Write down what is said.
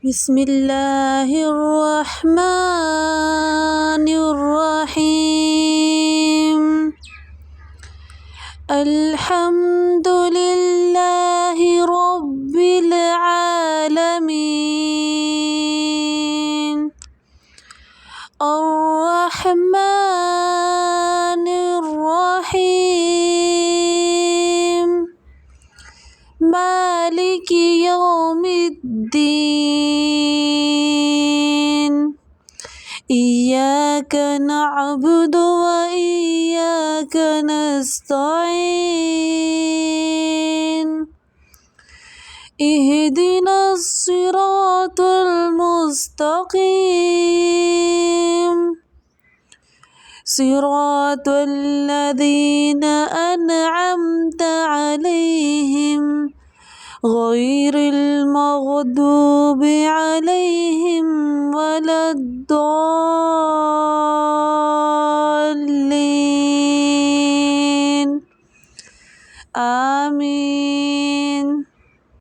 بسم الله الرحمن الرحيم. الحمد لله رب العالمين. الرحمن الرحيم. مالك يوم الدين. إياك نعبد وإياك نستعين. اهدنا الصراط المستقيم، صراط الذين أنعمت عليهم غير المغضوب عليهم ولا الضالين. آمين.